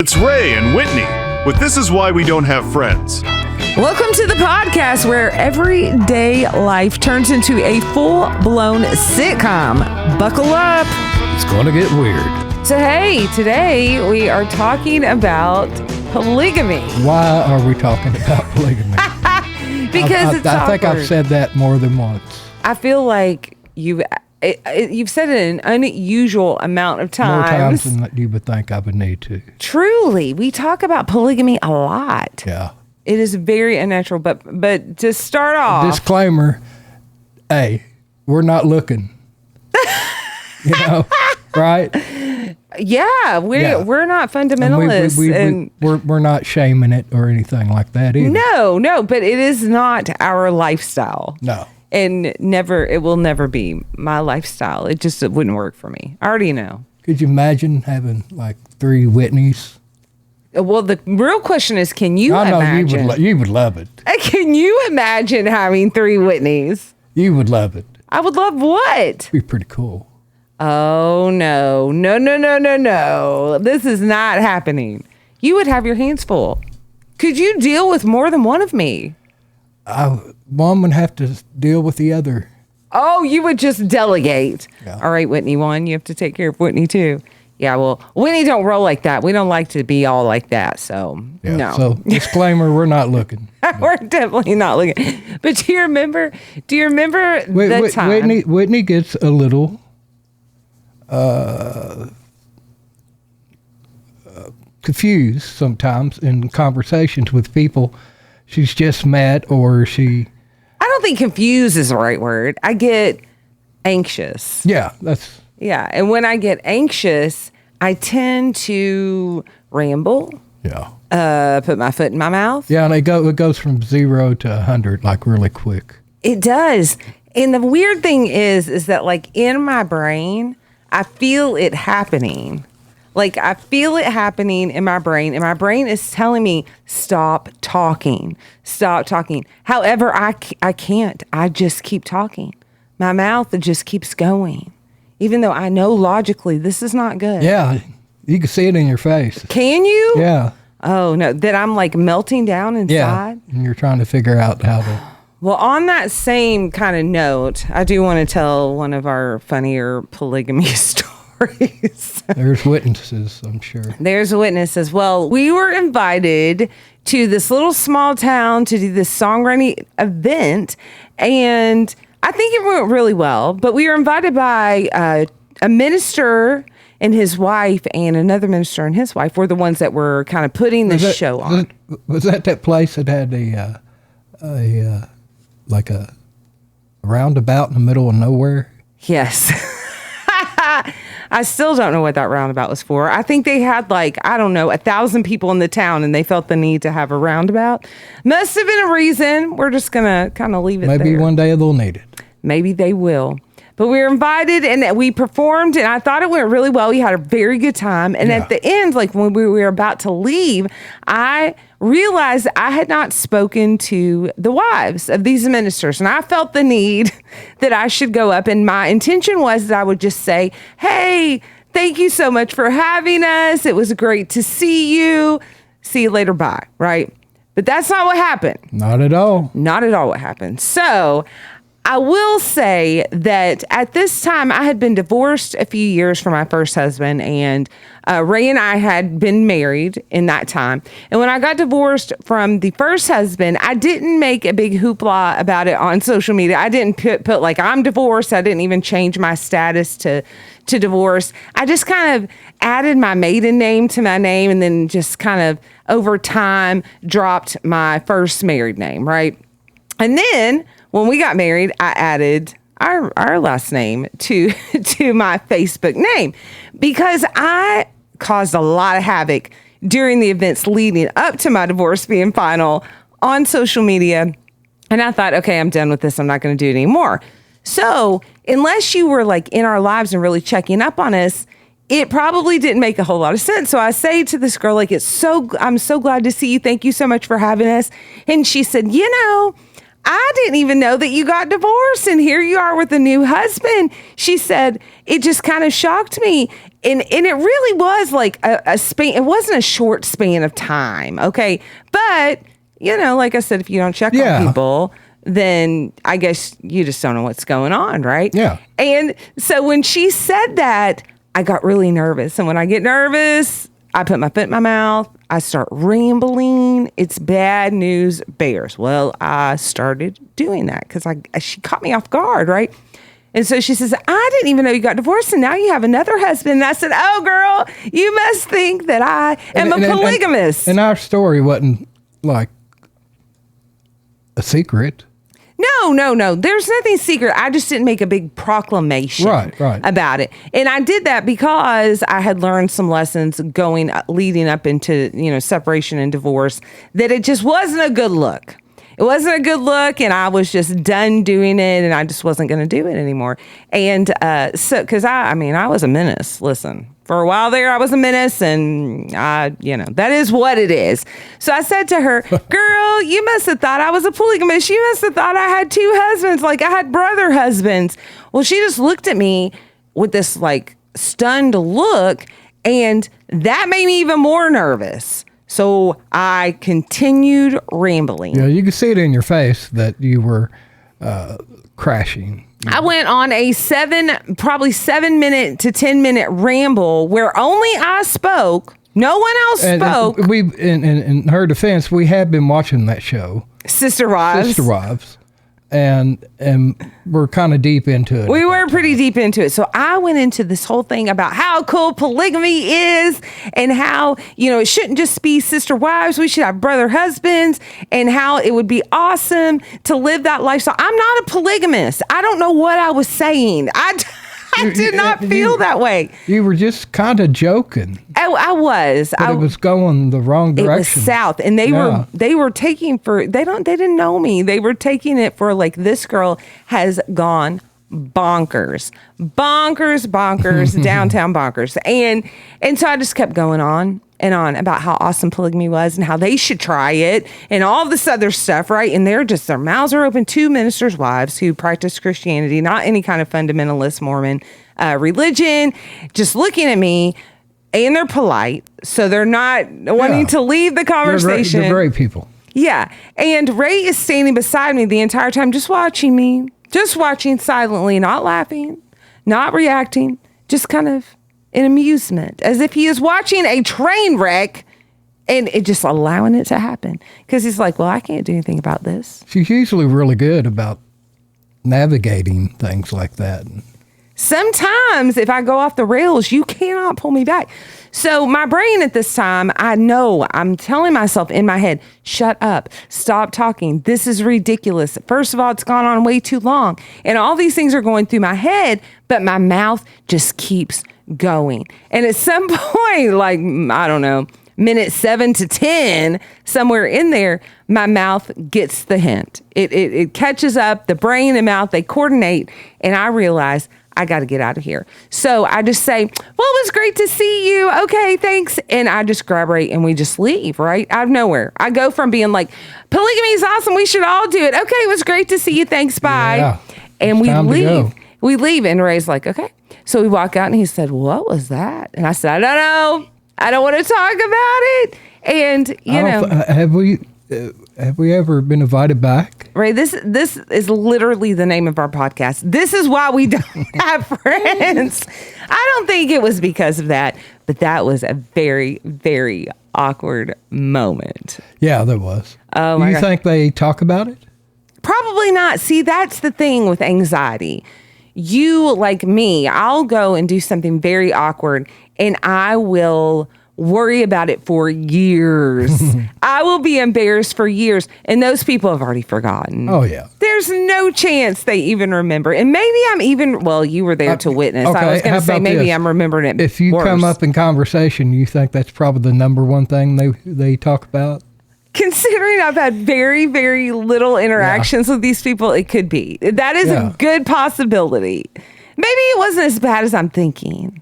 It's Ray and Whitney with This Is Why We Don't Have Friends. Welcome to the podcast where everyday life turns into a full-blown sitcom. Buckle up. It's going to get weird. So, hey, today we are talking about polygamy. Why are we talking about polygamy? Because it's I think awkward. I've said that more than once. I feel like you've said it an unusual amount of More times. times than you would think I would need to. Truly, we talk about polygamy a lot. Yeah. It is very unnatural, but to start off, Disclaimer, hey, we're not looking. You know, right? yeah, we're not And fundamentalists. we're not shaming it or anything like that either. No, but it is not our lifestyle. No. And it will never be my lifestyle. It wouldn't work for me. I already know. Could you imagine having like 3 Whitneys? Well, the real question is, can you I know imagine? you would love it. Can you imagine having 3 Whitneys? You would love it. I would love what? It'd be pretty cool. Oh, no. This is not happening. You would have your hands full. Could you deal with more than one of me? One would have to deal with the other. Oh, you would just delegate. Yeah. All right, Whitney 1, you have to take care of Whitney 2. Yeah, well, Whitney don't roll like that. We don't like to be all like that, so Yeah. no. So disclaimer, we're not looking. We're definitely not looking. But do you remember the time? Whitney gets a little confused sometimes in conversations with people she's just met or she... I don't think confused is the right word. I get anxious. Yeah, that's... Yeah, and when I get anxious, I tend to ramble, Yeah. put my foot in my mouth. Yeah, and it goes from 0 to 100 like really quick. It does. And the weird thing is that like in my brain, I feel it happening. Like I feel it happening in my brain, and my brain is telling me, stop talking. However, I can't. I just keep talking. My mouth just keeps going, even though I know logically this is not good. Yeah, you can see it in your face. Can you? Yeah. Oh, no, that I'm like melting down inside? Yeah, and you're trying to figure out how to... Well, on that same kind of note, I do want to tell one of our funnier polygamy stories. There's witnesses, I'm sure. There's witnesses. Well, we were invited to this little small town to do this songwriting event, and I think it went really well. But we were invited by a minister and his wife, and another minister and his wife were the ones that were kind of putting this show on. Was that place that had a roundabout in the middle of nowhere? Yes. I still don't know what that roundabout was for. I think they had 1,000 people in the town, and they felt the need to have a roundabout. Must have been a reason. We're just going to kind of leave it Maybe there. one day they'll need it. Maybe they will. But we were invited, and we performed, and I thought it went really well. We had a very good time. And at the end, like when we were about to leave, I realized I had not spoken to the wives of these ministers. And I felt the need that I should go up. And my intention was that I would just say, hey, thank you so much for having us. It was great to see you. See you later. Bye. Right? But that's not what happened. Not at all. Not at all what happened. So I will say that at this time, I had been divorced a few years from my first husband, and Ray and I had been married in that time. And when I got divorced from the first husband, I didn't make a big hoopla about it on social media. I didn't put like, I'm divorced. I didn't even change my status to divorce. I just kind of added my maiden name to my name, and then just kind of over time dropped my first married name, right? And then when we got married, I added our last name to my Facebook name because I caused a lot of havoc during the events leading up to my divorce being final on social media. And I thought, okay, I'm done with this. I'm not going to do it anymore. So unless you were like in our lives and really checking up on us, it probably didn't make a whole lot of sense. So I say to this girl, like, I'm so glad to see you. Thank you so much for having us. And she said, I didn't even know that you got divorced, and here you are with a new husband. She said, it just kind of shocked me. And it really was like a span. It wasn't a short span of time. Okay. But, like I said, if you don't check on people, then I guess you just don't know what's going on. Right. Yeah. And so when she said that, I got really nervous. And when I get nervous, I put my foot in my mouth. I start rambling. It's bad news bears. Well, I started doing that because she caught me off guard. Right. And so she says, I didn't even know you got divorced and now you have another husband. And I said, oh, girl, you must think that I am a polygamist. And our story wasn't like a secret. No. There's nothing secret. I just didn't make a big proclamation about it. And I did that because I had learned some lessons leading up into, separation and divorce, that it just wasn't a good look. It wasn't a good look, and I was just done doing it, and I just wasn't going to do it anymore. And because I was a menace. Listen, for a while there, I was a menace, and that is what it is. So I said to her, girl, you must have thought I was a polygamist. You must have thought I had two husbands, like I had brother husbands. Well, she just looked at me with this like stunned look, and that made me even more nervous. So I continued rambling. Yeah, you could see it in your face that you were crashing. I went on a 7 minute to 10 minute ramble where only I spoke. No one else spoke. In her defense, we had been watching that show, Sister Wives. And we're kind of deep into it. We were pretty deep into it. So I went into this whole thing about how cool polygamy is and how, it shouldn't just be sister wives. We should have brother husbands and how it would be awesome to live that lifestyle. I'm not a polygamist. I don't know what I was saying. I did not feel that way. You were just kind of joking. I was. But it was going the wrong direction. It was south, and they were taking they didn't know me. They were taking it for like, this girl has gone bonkers, downtown bonkers, and so I just kept going on and on about how awesome polygamy was and how they should try it and all this other stuff, right? And their mouths are open. Two ministers' wives who practice Christianity, not any kind of fundamentalist Mormon religion, just looking at me, and they're polite, so they're not wanting to leave the conversation. They're great people. Yeah, and Ray is standing beside me the entire time, just watching me, just watching silently, not laughing, not reacting, just kind of in amusement, as if he is watching a train wreck and it just allowing it to happen. Because he's like, well, I can't do anything about this. She's usually really good about navigating things like that. Sometimes if I go off the rails, you cannot pull me back. So my brain at this time, I know I'm telling myself in my head, shut up, stop talking. This is ridiculous. First of all, it's gone on way too long. And all these things are going through my head, but my mouth just keeps going. And at some point, like, I don't know, minute 7 to 10, somewhere in there, my mouth gets the hint. It catches up, the brain and mouth, they coordinate, and I realize I got to get out of here. So I just say, well, it was great to see you. Okay, thanks. And I just grab Ray and we just leave, right? Out of nowhere. I go from being like, polygamy is awesome. We should all do it. Okay, it was great to see you. Thanks, bye. Yeah, and we leave. We leave. And Ray's like, okay. So we walk out and he said, what was that? And I said, I don't know. I don't want to talk about it. And, have we ever been invited back? Ray, this is literally the name of our podcast. This is why we don't have friends. I don't think it was because of that, but that was a very, very awkward moment. Yeah, there was. Oh, Do you think they talk about it? Probably not. See, that's the thing with anxiety. You, like me, I'll go and do something very awkward and I will worry about it for years. I will be embarrassed for years. And those people have already forgotten. Oh, yeah. There's no chance they even remember. And maybe I'm even, well, you were there to witness. Okay, I was going to say maybe I'm remembering it If you worse. come up in conversation, you think that's probably the number one thing they talk about? Considering I've had very, very little interactions with these people, it could be. That is a good possibility. Maybe it wasn't as bad as I'm thinking.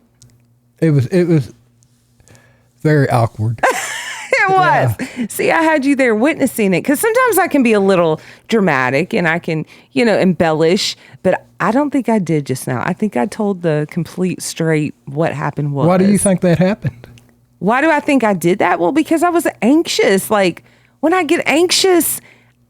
It was very awkward. It it was. See, I had you there witnessing it because sometimes I can be a little dramatic and I can, embellish, but I don't think I did just now. I think I told the complete straight what happened was. Why do you think that happened? Why do I think I did that? Well, because I was anxious. Like when I get anxious,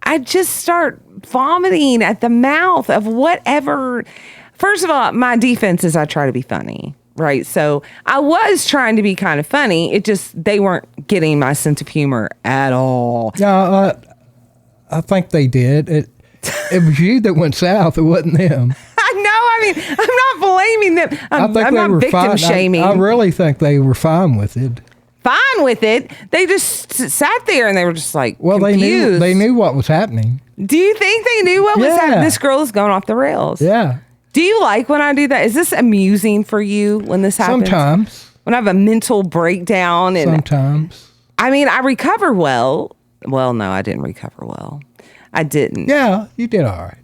I just start vomiting at the mouth of whatever. First of all, my defense is I try to be funny. Right. So I was trying to be kind of funny. It just, they weren't getting my sense of humor at all. Yeah, I think they did. It was you that went south. It wasn't them. I know. I mean, I'm not blaming them. I'm not victim shaming. I really think they were fine with it. Fine with it. They just sat there and they were just like, well, confused. they knew what was happening. Do you think they knew what was happening? This girl is going off the rails. Yeah. Do you like when I do that? Is this amusing for you when this happens? Sometimes. When I have a mental breakdown. And sometimes. I mean, I recover well. Well, no, I didn't recover well. I didn't. Yeah, you did all right.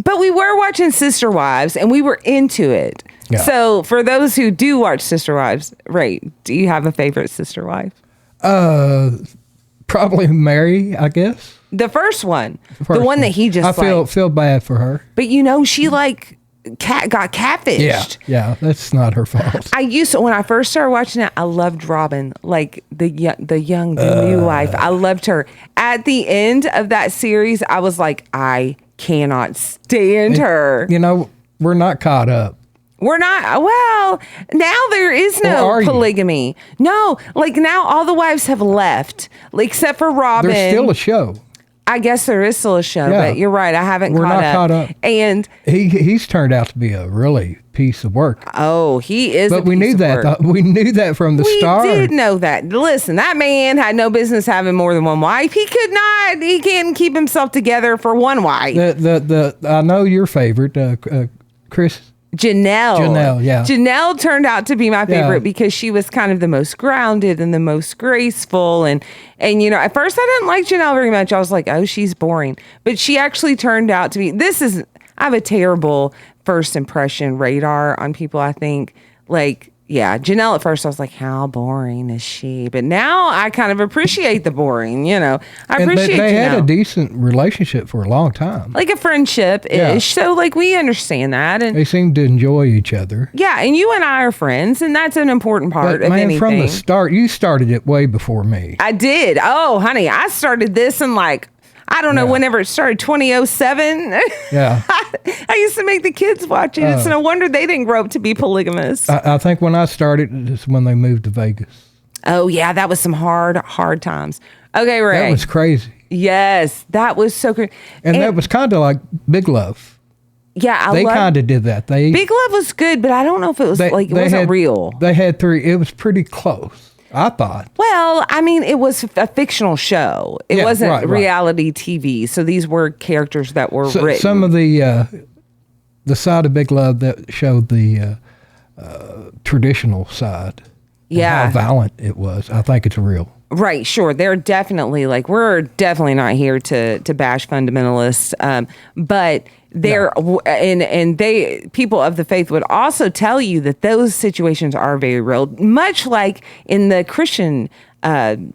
But we were watching Sister Wives and we were into it. Yeah. So for those who do watch Sister Wives, right, do you have a favorite Sister Wife? Probably Mary, I guess. The first one. The one that he just I feel bad for her. But she got catfished. Yeah, that's not her fault. I used to, when I first started watching it, I loved Robin, like the new wife. I loved her. At the end of that series, I was like, I cannot stand her. We're not caught up. We're not. Well, now there is no polygamy. No, like now all the wives have left, except for Robin. There's still a show. I guess there is still a show, but you're right. I haven't caught up. And he's turned out to be a really piece of work. Oh, he is. But we knew that. We knew that from the start. We did know that. Listen, that man had no business having more than one wife. He could not. He can't keep himself together for one wife. I know your favorite, Chris. Janelle, yeah. Janelle turned out to be my favorite because she was kind of the most grounded and the most graceful. And at first I didn't like Janelle very much. I was like, oh, she's boring. But she actually turned out to be, I have a terrible first impression radar on people, I think. Janelle at first I was like, how boring is she? But now I kind of appreciate the boring, I appreciate They had Janelle. a decent relationship for a long time. Like a friendship-ish. Yeah. So we understand that. And they seem to enjoy each other. Yeah, and you and I are friends, and that's an important part of anything. From the start, you started it way before me. I did. Oh, honey, I started this in I don't know, whenever it started, 2007. Yeah. I used to make the kids watch it. It's no wonder they didn't grow up to be polygamists. I think when I started, it's when they moved to Vegas. Oh, yeah, that was some hard times. Okay, Ray. That was crazy. Yes, that was so crazy. And that was kind of like Big Love. Yeah, they kind of did that. Big Love was good, but I don't know if it was it wasn't real. They had 3. It was pretty close, I thought. Well, I mean, it was a fictional show. It wasn't reality TV. So these were characters that were written. Some of the side of Big Love that showed the traditional side. Yeah. How violent it was. I think it's real. Right, sure. They're definitely we're definitely not here to bash fundamentalists, but people of the faith would also tell you that those situations are very real, much like in the Christian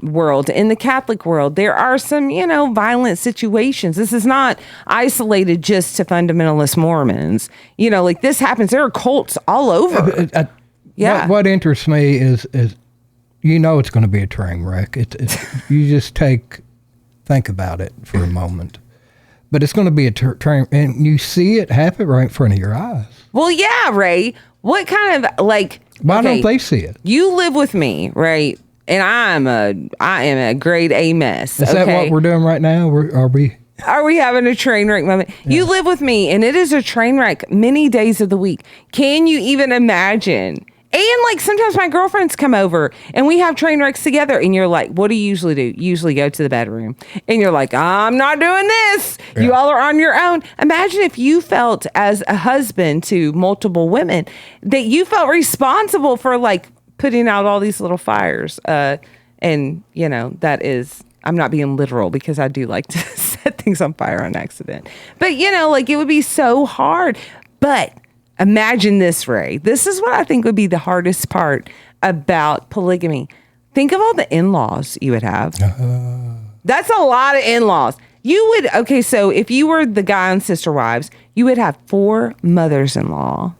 world, in the Catholic world, there are some, violent situations. This is not isolated just to fundamentalist Mormons. This happens. There are cults all over. Yeah. What interests me is it's going to be a train wreck. You just think about it for a moment. But it's going to be a train, and you see it happen right in front of your eyes. Well, yeah, Ray. What kind of Why don't they see it? You live with me, right? And I am a grade A mess. Is that what we're doing right now? Are we having a train wreck moment? Yeah. You live with me, and it is a train wreck many days of the week. Can you even imagine? And sometimes my girlfriends come over and we have train wrecks together, and you're like, what do you usually do? You usually go to the bedroom, and you're like, I'm not doing this. Yeah. You all are on your own. Imagine if you felt as a husband to multiple women that you felt responsible for putting out all these little fires. And that is, I'm not being literal because I do like to set things on fire on accident, but it would be so hard. But imagine this, Ray. This is what I think would be the hardest part about polygamy. think of all the in-laws you would have. That's a lot of in-laws. So if you were the guy on Sister Wives, you would have 4 mothers-in-law.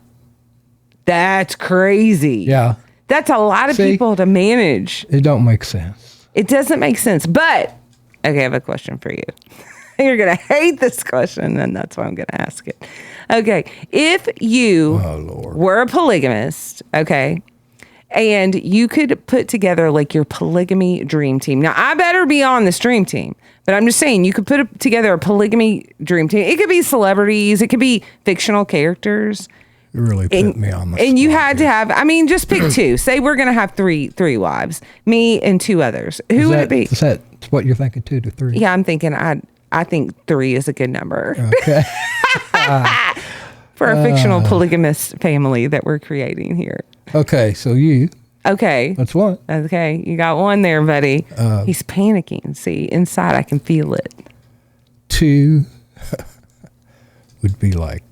That's crazy. Yeah. That's a lot of people to manage. It don't make sense. It doesn't make sense. But, okay, I have a question for you. You're going to hate this question, and that's why I'm going to ask it. Okay, if you were a polygamist, okay, and you could put together like your polygamy dream team. Now, I better be on this dream team, but I'm just saying you could put together a polygamy dream team. It could be celebrities. It could be fictional characters. You really put me on the spot. And you had to have, just pick 2. Say we're going to have three wives, me and 2 others. Who would it be? Is that what you're thinking, 2 to 3? Yeah, I'm thinking I think 3 is a good number. Okay. For a fictional polygamist family that we're creating here. Okay, so you. Okay. That's one. Okay, you got one there, buddy. He's panicking. See, inside I can feel it. 2 would be like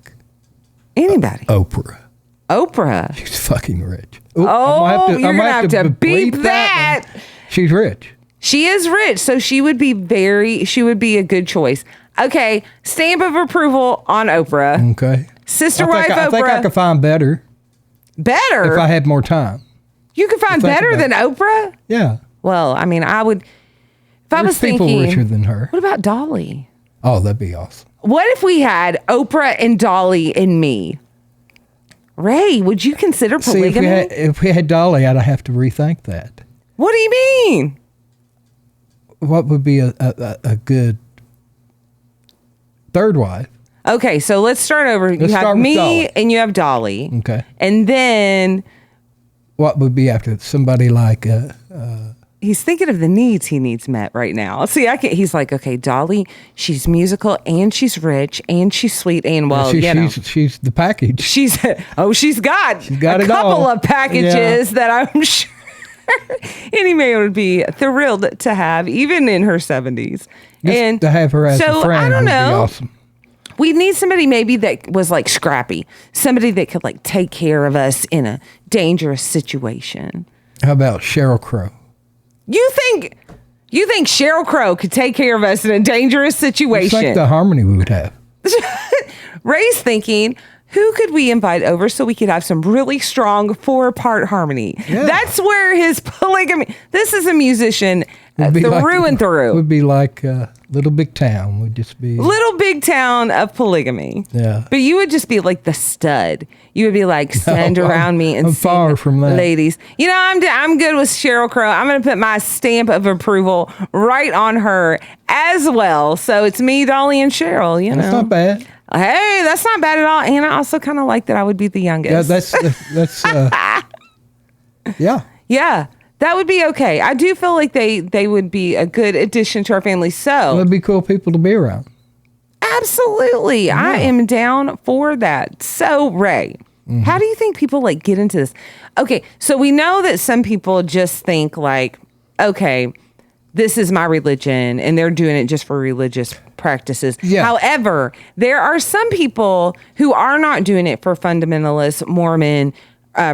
anybody. Oprah. She's fucking rich. You're gonna have to beep that. She's rich. She is rich, so she would be a good choice. Okay, stamp of approval on Oprah. Okay. Sister wife Oprah. I think I could find better. Better? If I had more time. You could find better than Oprah? Yeah. Well, I would. If I was thinking, people richer than her. What about Dolly? Oh, that'd be awesome. What if we had Oprah and Dolly and me? Ray, would you consider polygamy? See, if we had Dolly, I'd have to rethink that. What do you mean? What would be a good third wife? Okay, so let's start over. You have me and you have Dolly. Okay. And then... what would be after somebody like... he's thinking of the needs he needs met right now. See, he's like, okay, Dolly, she's musical and she's rich and she's sweet and she's the package. She's got a couple all. of packages that I'm sure any man would be thrilled to have, even in her 70s. And to have her as a friend I don't know. Would be awesome. We need somebody maybe that was like scrappy, somebody that could like take care of us in a dangerous situation. How about Sheryl Crow? You think Sheryl Crow could take care of us in a dangerous situation? It's like the harmony we would have. Ray's thinking, who could we invite over so we could have some really strong 4-part harmony? Yeah. That's where his polygamy. This is a musician through and through. Would be like Little Big Town. Would just be Little Big Town of polygamy. Yeah. But you would just be like the stud. You would be like, stand around me and I'm far from that. Ladies. I'm good with Sheryl Crow. I'm going to put my stamp of approval right on her as well. So it's me, Dolly, and Sheryl. That's not bad. Hey, that's not bad at all. And I also kind of like that I would be the youngest. Yeah, that's yeah. Yeah. That would be okay. I do feel like they would be a good addition to our family. So it'd be cool people to be around. Absolutely. Yeah. I am down for that. So, Ray, how do you think people like get into this? Okay, so we know that some people just think like, okay, this is my religion and they're doing it just for religious practices. Yeah. However, there are some people who are not doing it for fundamentalist Mormon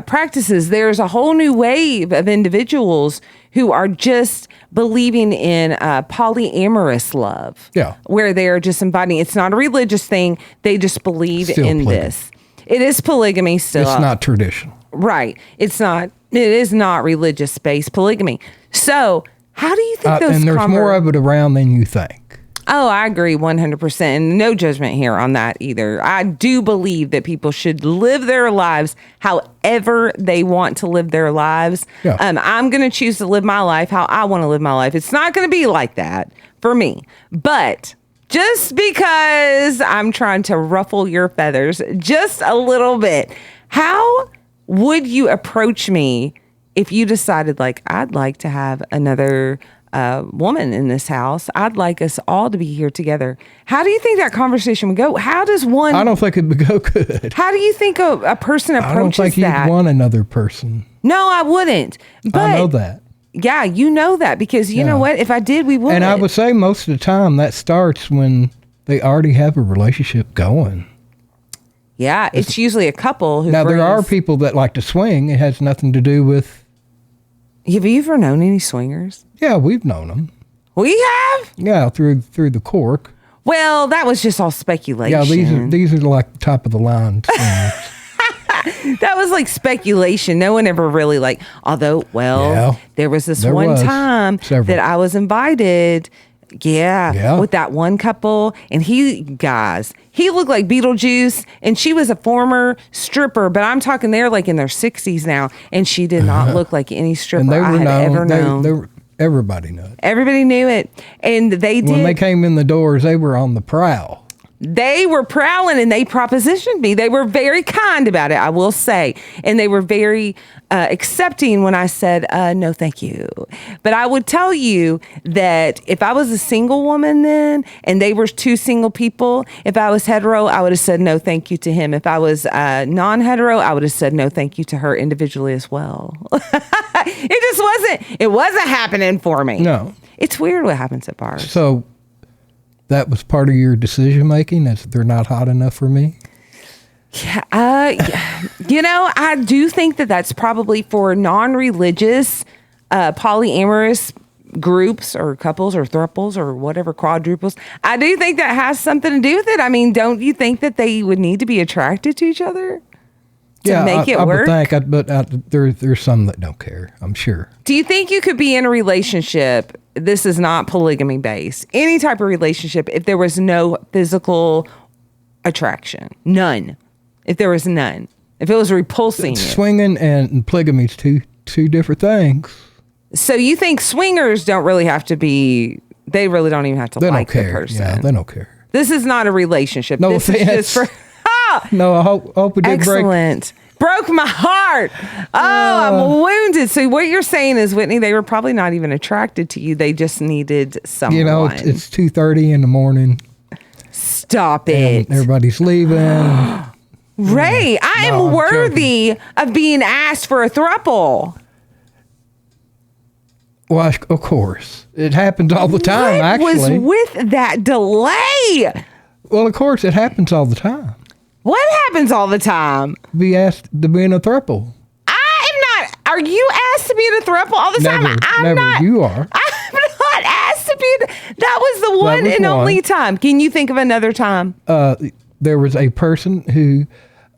practices. There's a whole new wave of individuals who are just believing in polyamorous love. Yeah. Where they're just inviting, it's not a religious thing. They just believe Still in polygamy. this. It is polygamy still. It's not traditional. Right. It is not religious-based polygamy. So how do you think those and there's more of it around than you think. Oh, I agree 100%. And no judgment here on that either. I do believe that people should live their lives however they want to live their lives. Yeah. I'm going to choose to live my life how I want to live my life. It's not going to be like that for me. But just because I'm trying to ruffle your feathers just a little bit, how would you approach me if you decided like, I'd like to have another woman in this house. I'd like us all to be here together. How do you think that conversation would go? How does one... I don't think it would go good. How do you think a person approaches that? I don't think you'd want another person. No, I wouldn't. But I know that. Yeah, you know that because you know what? If I did, we would. And I would say most of the time that starts when they already have a relationship going. Yeah, it's usually a couple who Now, there are people that like to swing. It has nothing to do with Have you ever known any swingers? Yeah, we've known them. We have? Yeah, through the cork. Well, that was just all speculation. Yeah, these are like top of the line swingers. That was like speculation. No one ever really although, there was this one time that I was invited. Yeah, with that one couple. And he looked like Beetlejuice, and she was a former stripper, but I'm talking they're like in their 60s now, and she did not look like any stripper I had ever known. Everybody knew it. Everybody knew it. And they did. When they came in the doors, they were on the prowl. They were prowling, and they propositioned me. They were very kind about it, I will say. And they were very accepting when I said, no, thank you. But I would tell you that if I was a single woman then, and they were two single people, if I was hetero, I would have said no, thank you to him. If I was non-hetero, I would have said no, thank you to her individually as well. It wasn't happening for me. No. It's weird what happens at bars. So that was part of your decision making, that they're not hot enough for me? Yeah, I do think that that's probably for non-religious, polyamorous groups or couples or thruples or whatever, quadruples. I do think that has something to do with it. I mean, don't you think that they would need to be attracted to each other to make it work? But there's some that don't care, I'm sure. Do you think you could be in a relationship? This is not polygamy based. Any type of relationship, if there was no physical attraction, none. If there was none, if it was repulsing, swinging and polygamy is two different things. So you think swingers don't really have to be? They really don't even have to like the person. Yeah, they don't care. This is not a relationship. No this offense. Is just for. No, I hope it did Excellent. Broke my heart. I'm wounded. So what you're saying is, Whitney, they were probably not even attracted to you. They just needed someone. You know, it's 2:30 in the morning. Stop it. Everybody's leaving. Ray, I am worthy of being asked for a throuple. Well, of course. It happens all the time, actually. What was with that delay? Well, of course, it happens all the time. What happens all the time? Be asked to be in a throuple. I am not. Are you asked to be in a throuple all the time? I'm not. You are. I'm not asked to be. That was the one and only time. Can you think of another time? There was a person who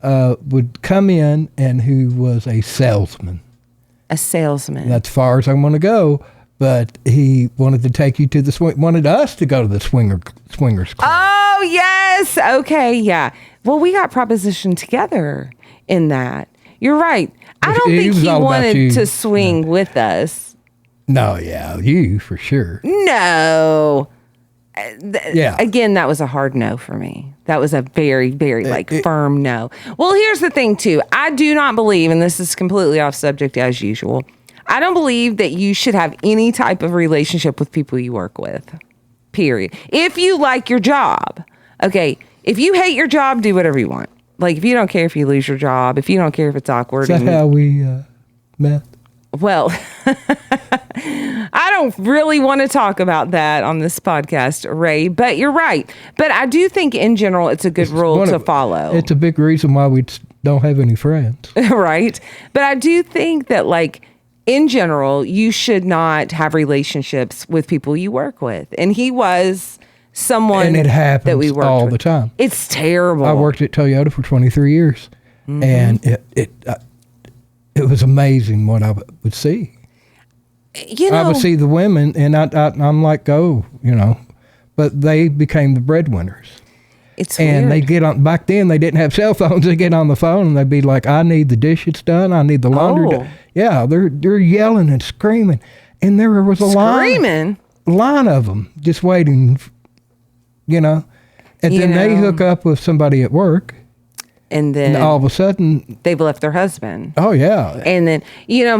would come in and who was a salesman. A salesman. That's as far as I want to go. But he wanted to take you to wanted us to go to the swingers club. Oh, yes. Okay, yeah. Well, we got propositioned together in that. You're right. I don't think he wanted to swing with us. No, yeah, you for sure. No. Yeah. Again, that was a hard no for me. That was a very, very firm no. Well, here's the thing, too. I do not believe, and this is completely off subject as usual, I don't believe that you should have any type of relationship with people you work with, period. If you like your job, okay, if you hate your job, do whatever you want. Like, if you don't care if you lose your job, if you don't care if it's awkward. Is that how we met? Well, I don't really want to talk about that on this podcast, Ray, but you're right. But I do think in general, it's a good rule to follow. It's a big reason why we don't have any friends. Right. But I do think that, like, in general, you should not have relationships with people you work with. And he was someone and it happens that we worked all with. the time. It's terrible. I worked at Toyota for 23 years, and it was amazing what I would see. You know, I would see the women, and I'm like, but they became the breadwinners. It's and weird. they get on. Back then, they didn't have cell phones. They get on the phone and they'd be like, "I need the dishes done. I need the laundry done." Yeah, they're yelling and screaming, and there was a line of them just waiting, and then they hook up with somebody at work. And then all of a sudden, they've left their husband. Oh, yeah. And then,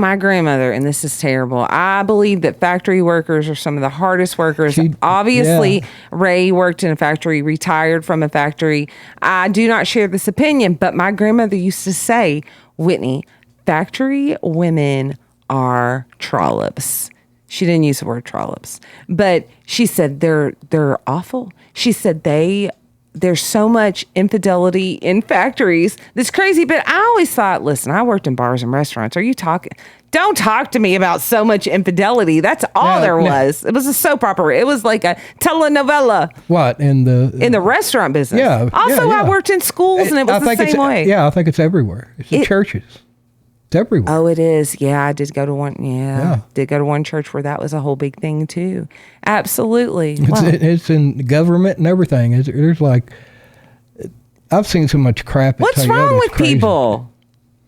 my grandmother, and this is terrible, I believe that factory workers are some of the hardest workers. Obviously, Ray worked in a factory, retired from a factory. I do not share this opinion, but my grandmother used to say, Whitney, factory women are trollops. She didn't use the word trollops, but she said they're awful. She said they there's so much infidelity in factories. That's crazy. But I always thought, listen, I worked in bars and restaurants. Are you talking? Don't talk to me about so much infidelity. That's all there was. It was a soap opera. It was like a telenovela. What in the restaurant business? Yeah. Also, I worked in schools, and it was the same way. Yeah, I think it's everywhere. It's in churches. It's everywhere. Oh, it is. Yeah, I did go to one. Yeah, did go to one church where that was a whole big thing too. Absolutely. It's in government and everything. There's like, I've seen so much crap. What's wrong with people?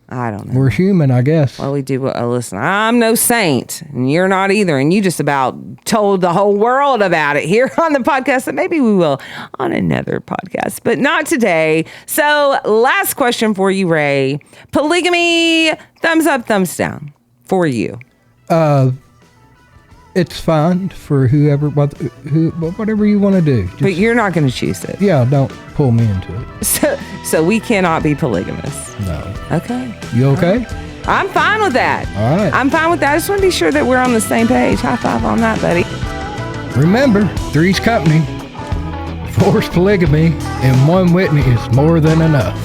I don't know. We're human, I guess. Well, we do. Listen, I'm no saint, and you're not either. And you just about told the whole world about it here on the podcast. And maybe we will on another podcast, but not today. So, last question for you, Ray. Polygamy, thumbs up, thumbs down for you. It's fine for whatever you want to do. But you're not going to choose it. Yeah, don't pull me into it. So we cannot be polygamous. No. Okay. You okay? I'm fine with that. All right. I'm fine with that. I just want to be sure that we're on the same page. High five on that, buddy. Remember, three's company, four's polygamy, and one Whitney is more than enough.